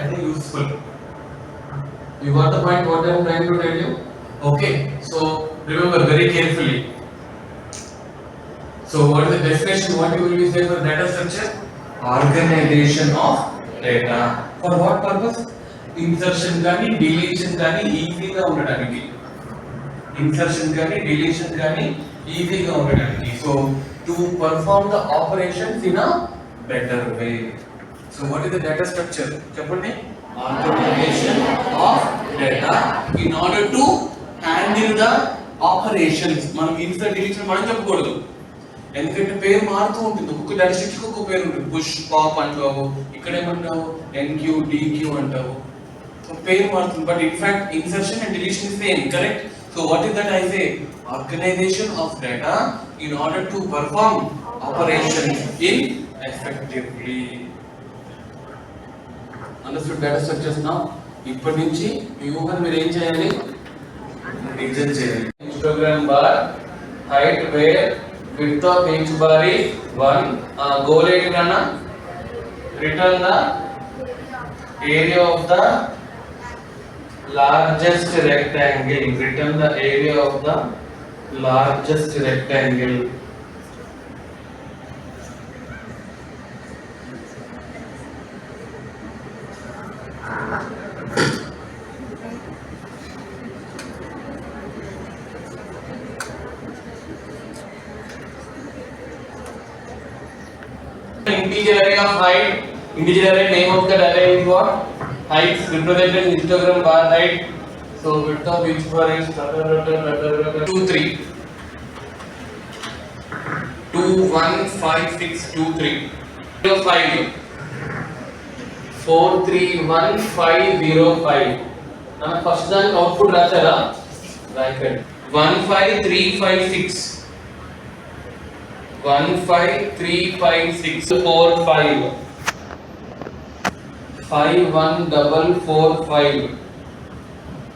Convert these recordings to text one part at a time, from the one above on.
as a useful. You got the point what I am trying to tell you? Okay, so remember very carefully. So what is the definition? What you will be saying for data structure? Organization of data. For what purpose? Insertion కానీ deletion కానీ ఈజీగా ఉండడానికి. Insertion కానీ deletion కానీ ఈజీగా ఉండడానికి. So to perform the operations in a better way. So what is the data structure? చెప్పండి. Organization of data in order to handle the operations. మనం insert deletion మనం చెప్పకూడదు. ఎందుకంటే పేరు మారుతూ ఉంటుంది. ఒక్కొక్క డేటా స్ట్రక్చర్ ఒక్కొక్క పేరు ఉంటుంది. పుష్ పాప్ అంటావు, ఇక్కడ ఏమంటావు ఎన్క్యూ డిక్యూ అంటావు. సో పేరు మారుతుంది. But in fact insertion and deletion is same, correct? So what is that? I say organization of data in order to perform operations in effectively. Understood data structures now? ఇప్పటి నుంచి మీ ఊహను మీరు ఏం చేయాలి? రివిజన్ చేయాలి. Histogram bar height where width of each bar is 1. Goal ఏంటన్నా? Return the area of the largest rectangle. Return the area of the largest rectangle. Integer array of height. Integer array, name of that array is what? Height represented in histogram bar height. So width of each bar is 2 3 2 1 5 6 2 3 0 5 4 3 1 5 0 5. Now first దానికి output రాశారా? రాయకండి. 1 5 3 5 6 1 5 3 5 6 4 5 5 1 double 4 5.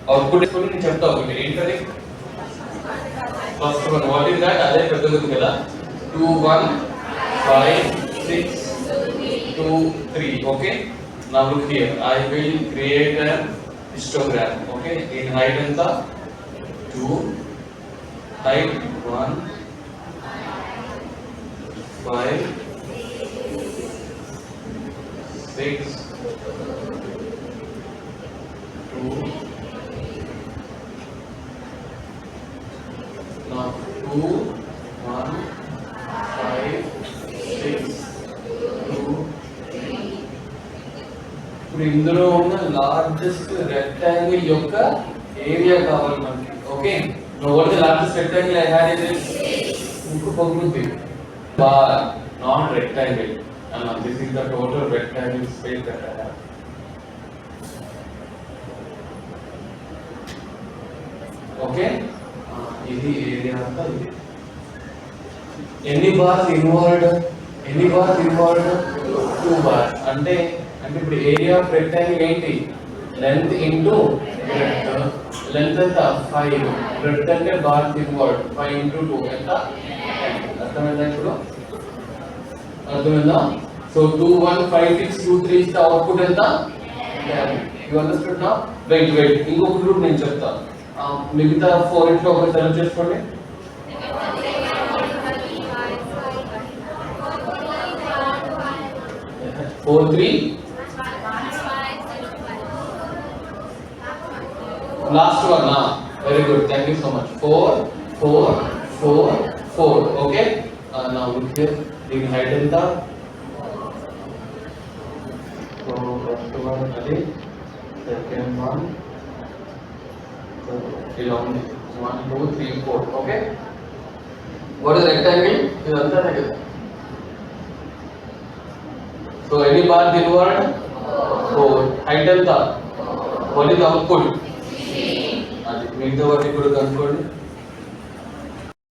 Output తీసుకొని నేను చెప్తా ఒకటి ఏంటది? First one what is that? అదే పెద్దది ఉంది కదా. 2 1 5 6 2 3. Okay, now look here. I will create a histogram. Okay, in height ఎంత? 2, height 1 5 6 2. Now 2 1 5 6 2 3. ఇప్పుడు ఇందులో ఉన్న లార్జెస్ట్ రెక్టాంగిల్ యొక్క ఏరియా కావాలి మనకి. Okay, what is the largest rectangle I had in this? ఇంకో పగులుద్ది. Bar, not rectangle. This is the total rectangle space that I have. Okay, ఇది area అంతా ఇది. ఎన్ని బార్స్ ఇన్వాల్వ్డ్? 2 బార్స్. అంటే ఇప్పుడు ఏరియా ఆఫ్ రెక్టాంగిల్ ఏంటి? Length into breadth. లెంత్ ఎంత? 5. Breadth అంటే బార్స్ ఇన్వాల్వ్డ్. 5 into 2 ఎంత? అర్థమైందా? ఇప్పుడు అర్థమైందా? సో 2 1 5 6 2 3 ఇస్తే అవుట్పుట్ ఎంత? You understood now? వెయిట్ ఇంకొక గ్రూప్ నేను చెప్తా. మిగతా 4 ఇట్లో ఒకటి సెలెక్ట్ చేసుకోండి. Four 3 last one. Very good, thank you so much. 4 4 4 4. Okay, now look here. దీని హైట్ ఎంత? సో ఫస్ట్ వన్ అది, సెకండ్ వన్ ఇలా ఉంది. 1 2 3 4. Okay, what is rectangle? ఇదంతానే కదా. So any bar involved? 4. Height ఎంత? What is output? అది మిగతా వాటి కూడా కనుక్కోండి.